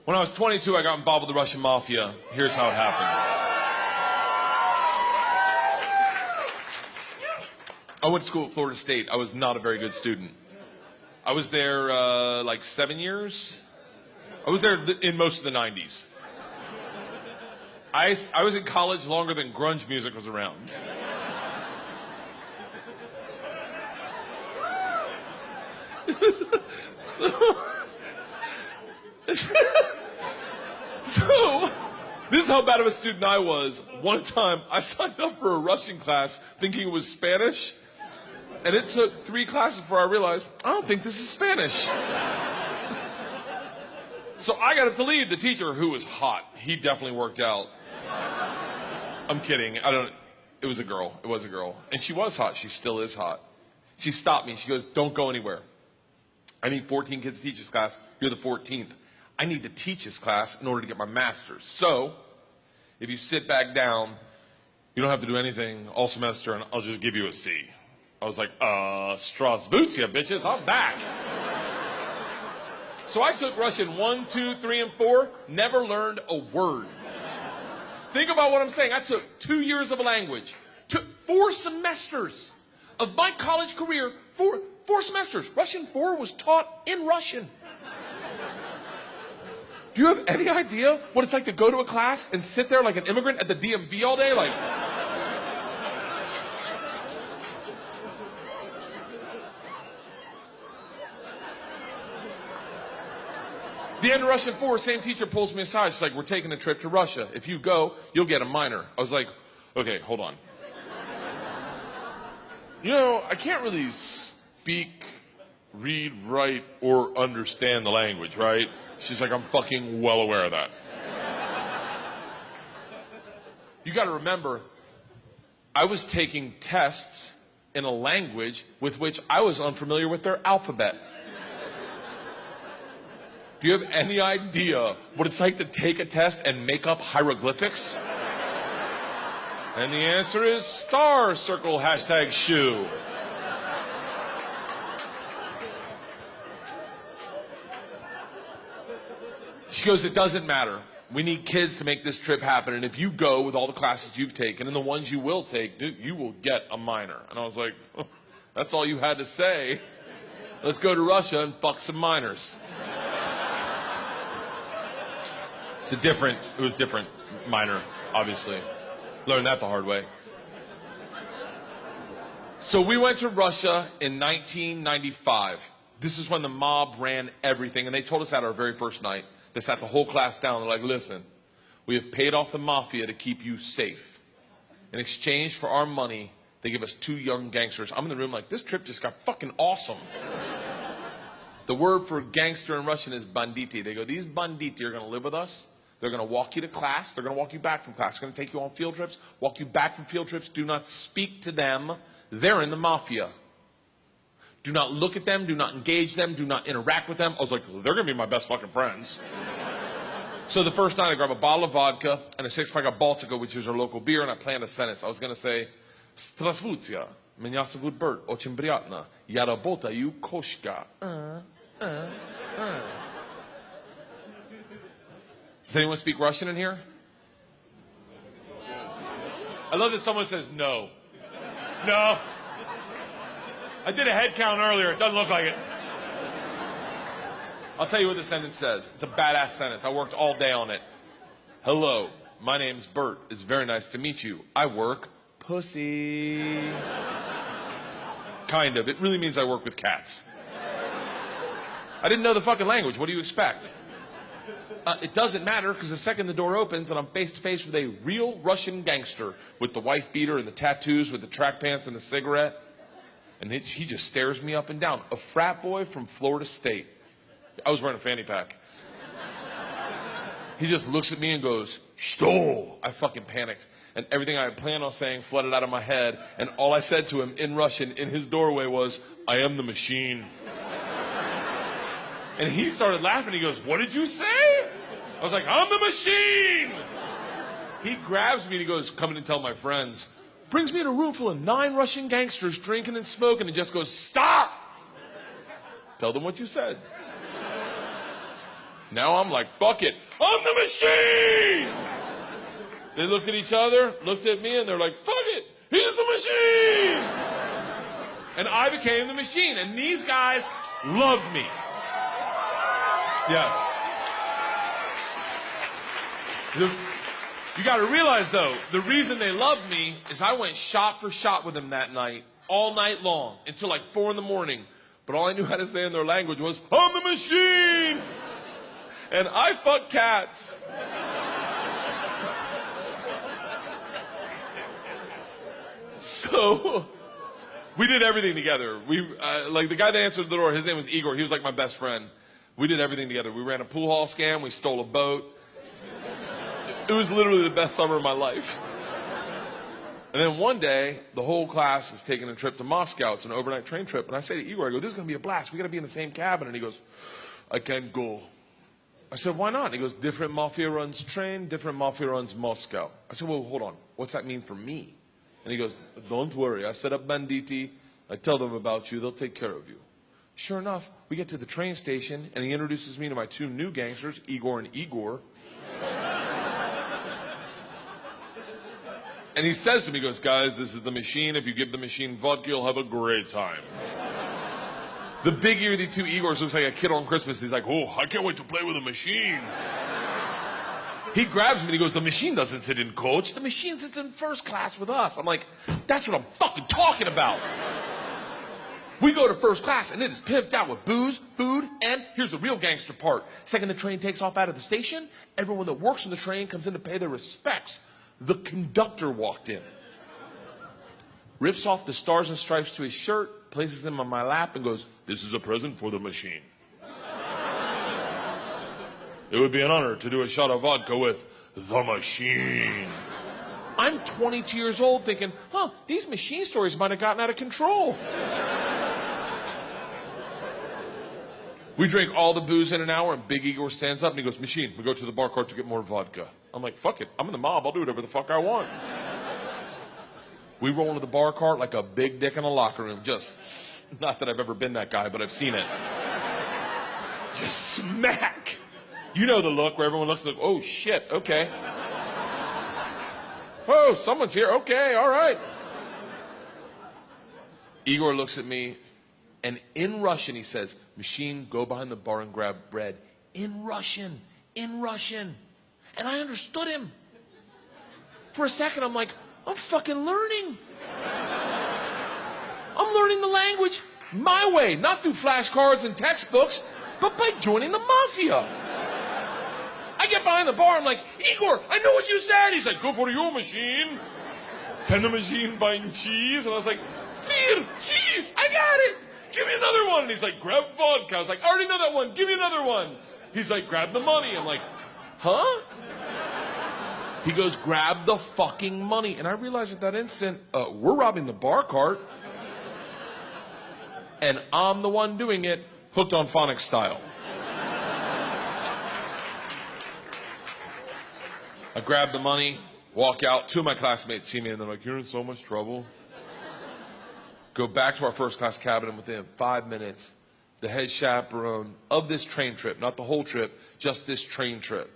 When I was 22, I got involved with the Russian mafia. Here's how it happened. I went to school at Florida State. I was not a very good student. I was there like 7 years. I was there in most of the 90s. I was in college longer than grunge music was around. So, this is how bad of a student I was. One time, I signed up for a Russian class thinking it was Spanish, and it took 3 classes before I realized, I don't think this is Spanish. So I got to leave the teacher, who was hot. He definitely worked out. I'm kidding. It was a girl. It was a girl. And she was hot. She still is hot. She stopped me. She goes, don't go anywhere. I need 14 kids to teach this class. You're the 14th. I need to teach this class in order to get my master's. So, if you sit back down, you don't have to do anything all semester, and I'll just give you a C. I was like, Strasvutia, bitches, I'm back. So I took Russian 1, 2, 3, and 4, never learned a word. Think about what I'm saying. I took 2 years of a language, took 4 semesters of my college career, 4 semesters. Russian 4 was taught in Russian. Do you have any idea what it's like to go to a class and sit there like an immigrant at the DMV all day? Like, the end of Russian 4, same teacher pulls me aside. She's like, we're taking a trip to Russia. If you go, you'll get a minor. I was like, okay, hold on. You know, I can't really speak, read, write, or understand the language, right? She's like, I'm fucking well aware of that. You got to remember, I was taking tests in a language with which I was unfamiliar with their alphabet. Do you have any idea what it's like to take a test and make up hieroglyphics? And the answer is star, circle, hashtag shoe. She goes, it doesn't matter. We need kids to make this trip happen. And if you go with all the classes you've taken and the ones you will take, dude, you will get a minor. And I was like, oh, that's all you had to say. Let's go to Russia and fuck some minors. It was different minor, obviously. Learned that the hard way. So we went to Russia in 1995. This is when the mob ran everything. And they told us that our very first night. They sat the whole class down. They're like, listen, we have paid off the mafia to keep you safe. In exchange for our money, they give us 2 young gangsters. I'm in the room like, this trip just got fucking awesome. The word for gangster in Russian is banditi. They go, these banditi are going to live with us. They're going to walk you to class. They're going to walk you back from class. They're going to take you on field trips, walk you back from field trips. Do not speak to them. They're in the mafia. Do not look at them. Do not engage them. Do not interact with them. I was like, well, they're going to be my best fucking friends. So the first night I grabbed a bottle of vodka and a 6-pack of Baltica, which is our local beer, and I planned a sentence. I was going to say, Strasvutia, меня зовут Bert, очень приятно, я работаю кошка. Does anyone speak Russian in here? I love that someone says no. No. I did a head count earlier. It doesn't look like it. I'll tell you what the sentence says. It's a badass sentence. I worked all day on it. Hello, my name's Bert. It's very nice to meet you. I work pussy. Kind of. It really means I work with cats. I didn't know the fucking language. What do you expect? It doesn't matter, because the second the door opens and I'm face to face with a real Russian gangster with the wife beater and the tattoos with the track pants and the cigarette. And he just stares me up and down. A frat boy from Florida State. I was wearing a fanny pack. He just looks at me and goes, "Что?" I fucking panicked. And everything I had planned on saying flooded out of my head. And all I said to him in Russian in his doorway was, "I am the machine." And he started laughing. He goes, "What did you say?" I was like, "I'm the machine." He grabs me and he goes, "Come in and tell my friends." Brings me in a room full of 9 Russian gangsters drinking and smoking and just goes, "Stop! Tell them what you said." Now I'm like, fuck it, I'm the machine! They looked at each other, looked at me, and they're like, fuck it, he's the machine! And I became the machine, and these guys loved me. Yes. You got to realize, though, the reason they loved me is I went shot for shot with them that night, all night long, until like 4 in the morning. But all I knew how to say in their language was, I'm the machine! And I fuck cats. So, we did everything together. Like the guy that answered the door, his name was Igor. He was like my best friend. We did everything together. We ran a pool hall scam. We stole a boat. It was literally the best summer of my life. And then one day, the whole class is taking a trip to Moscow. It's an overnight train trip. And I say to Igor, I go, this is going to be a blast. We got to be in the same cabin. And he goes, I can't go. I said, why not? And he goes, different mafia runs train, different mafia runs Moscow. I said, well, hold on. What's that mean for me? And he goes, don't worry. I set up banditti. I tell them about you. They'll take care of you. Sure enough, we get to the train station, and he introduces me to my 2 new gangsters, Igor and Igor. And he says to me, he goes, guys, this is the machine. If you give the machine vodka, you'll have a great time. The big earthy 2 Igors looks like a kid on Christmas. He's like, oh, I can't wait to play with a machine. He grabs me and he goes, the machine doesn't sit in coach. The machine sits in first class with us. I'm like, that's what I'm fucking talking about. We go to first class and it is pimped out with booze, food, and here's the real gangster part. Second the train takes off out of the station, everyone that works on the train comes in to pay their respects. The conductor walked in, rips off the stars and stripes to his shirt, places them on my lap and goes, this is a present for the machine. It would be an honor to do a shot of vodka with the machine. I'm 22 years old thinking, these machine stories might have gotten out of control. We drink all the booze in an hour, and Big Igor stands up and he goes, machine, we go to the bar cart to get more vodka. I'm like, fuck it, I'm in the mob, I'll do whatever the fuck I want. We roll into the bar cart like a big dick in a locker room. Just, not that I've ever been that guy, but I've seen it. Just smack. You know the look where everyone looks like, oh shit, okay. Oh, someone's here, okay, all right. Igor looks at me, and in Russian he says, machine, go behind the bar and grab bread. In Russian. And I understood him. For a second, I'm like, I'm fucking learning. I'm learning the language my way, not through flashcards and textbooks, but by joining the mafia. I get behind the bar, I'm like, Igor, I know what you said. He's like, go for your machine. Can the machine find cheese? And I was like, Sir, cheese, I got it. Give me another one. And he's like, grab vodka. I was like, I already know that one. Give me another one. He's like, grab the money. I'm like, huh? He goes, grab the fucking money. And I realized at that instant, we're robbing the bar cart. And I'm the one doing it, hooked on phonics style. I grab the money, walk out. 2 of my classmates see me and they're like, you're in so much trouble. Go back to our first class cabin, and within 5 minutes, the head chaperone of this train trip, not the whole trip, just this train trip.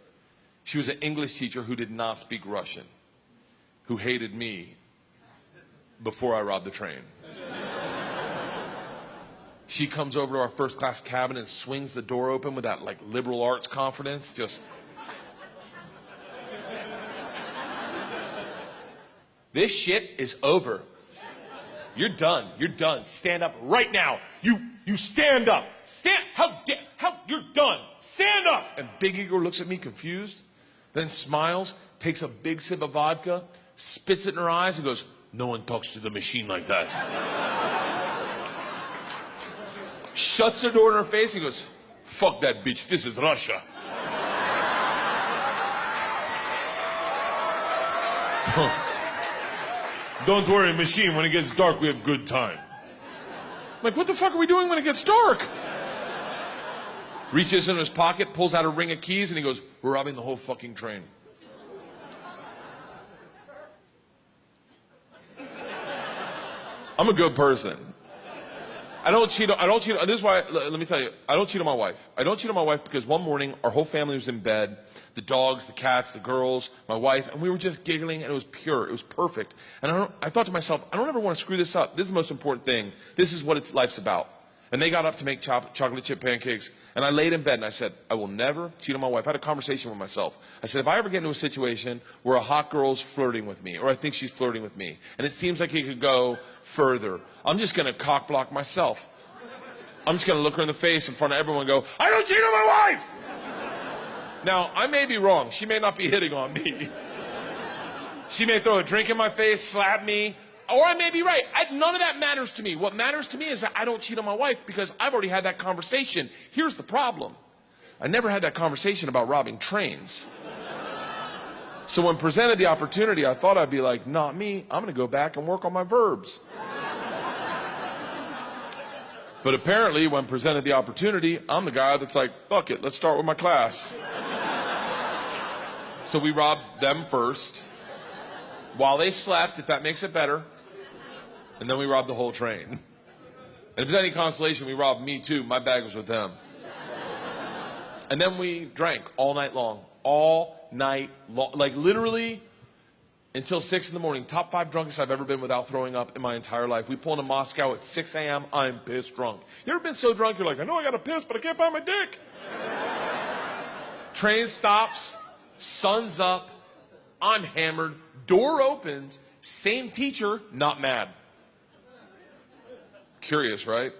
She was an English teacher who did not speak Russian, who hated me before I robbed the train. She comes over to our first class cabin and swings the door open with that like liberal arts confidence, just... This shit is over. You're done. You're done. Stand up right now. You stand up. You're done. Stand up. And Big Igor looks at me confused, then smiles, takes a big sip of vodka, spits it in her eyes, and goes, no one talks to the machine like that. Shuts the door in her face and goes, fuck that bitch. This is Russia. Don't worry, machine, when it gets dark, we have good time. I'm like, what the fuck are we doing when it gets dark? Reaches in his pocket, pulls out a ring of keys, and he goes, we're robbing the whole fucking train. I'm a good person. I don't cheat. This is why, let me tell you, I don't cheat on my wife. I don't cheat on my wife because one morning, our whole family was in bed. The dogs, the cats, the girls, my wife, and we were just giggling, and it was pure. It was perfect. And I thought to myself, I don't ever want to screw this up. This is the most important thing. This is what life's about. And they got up to make chocolate chip pancakes. And I laid in bed and I said, I will never cheat on my wife. I had a conversation with myself. I said, if I ever get into a situation where a hot girl's flirting with me, or I think she's flirting with me, and it seems like it could go further, I'm just going to cock block myself. I'm just going to look her in the face in front of everyone and go, I don't cheat on my wife! Now, I may be wrong. She may not be hitting on me. She may throw a drink in my face, slap me, or I may be right. None of that matters to me. What matters to me is that I don't cheat on my wife because I've already had that conversation. Here's the problem. I never had that conversation about robbing trains. So when presented the opportunity, I thought I'd be like, not me. I'm going to go back and work on my verbs. But apparently, when presented the opportunity, I'm the guy that's like, fuck it, let's start with my class. So we robbed them first, while they slept, if that makes it better. And then we robbed the whole train. And if there's any consolation, we robbed me too. My bag was with them. And then we drank all night long. All night long. Like literally until 6 in the morning. Top 5 drunkest I've ever been without throwing up in my entire life. We pull into Moscow at 6 a.m. I'm pissed drunk. You ever been so drunk you're like, I know I gotta piss, but I can't find my dick. Train stops. Sun's up. I'm hammered. Door opens. Same teacher, not mad. Curious, right?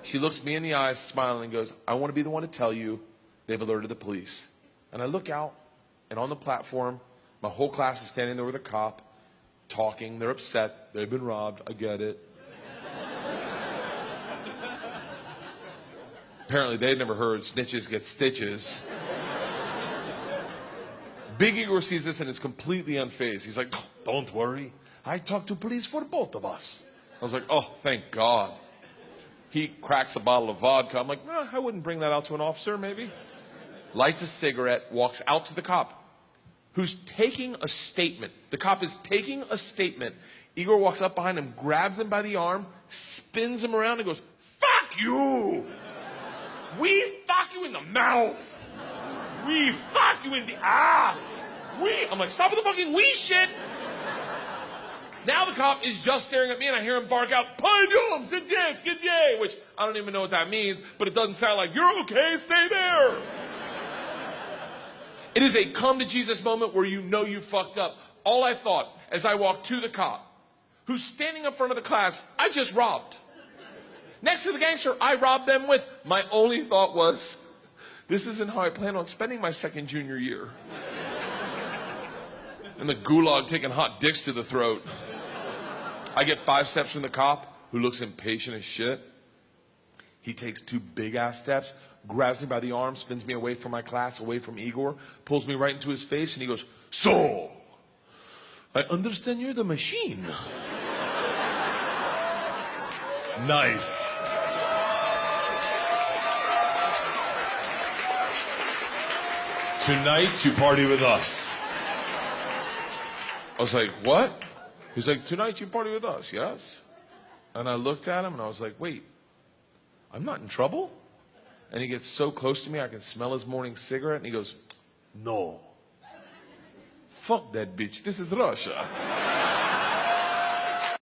She looks me in the eyes, smiling, and goes, I want to be the one to tell you they've alerted the police. And I look out, and on the platform, my whole class is standing there with a cop, talking. They're upset. They've been robbed. I get it. Apparently, they'd never heard snitches get stitches. Big Igor sees this and is completely unfazed. He's like, oh, don't worry. I talked to police for both of us. I was like, oh, thank God. He cracks a bottle of vodka. I'm like, I wouldn't bring that out to an officer, maybe. Lights a cigarette, walks out to the cop, who's taking a statement. The cop is taking a statement. Igor walks up behind him, grabs him by the arm, spins him around and goes, fuck you! We fuck you in the mouth! We fuck you in the ass! I'm like, stop with the fucking we shit! Now the cop is just staring at me and I hear him bark out, Pardon, skidye, which I don't even know what that means, but it doesn't sound like, you're okay, stay there. It is a come to Jesus moment where you know you fucked up. All I thought as I walked to the cop, who's standing in front of the class, I just robbed. Next to the gangster I robbed them with, my only thought was, this isn't how I plan on spending my second junior year. In the gulag taking hot dicks to the throat. I get 5 steps from the cop, who looks impatient as shit. He takes 2 big-ass steps, grabs me by the arm, spins me away from my class, away from Igor, pulls me right into his face, and he goes, so, I understand you're the machine. Nice. Tonight, you party with us. I was like, what? He's like, tonight you party with us, yes? And I looked at him and I was like, wait, I'm not in trouble? And he gets so close to me, I can smell his morning cigarette, and he goes, no. Fuck that bitch, this is Russia.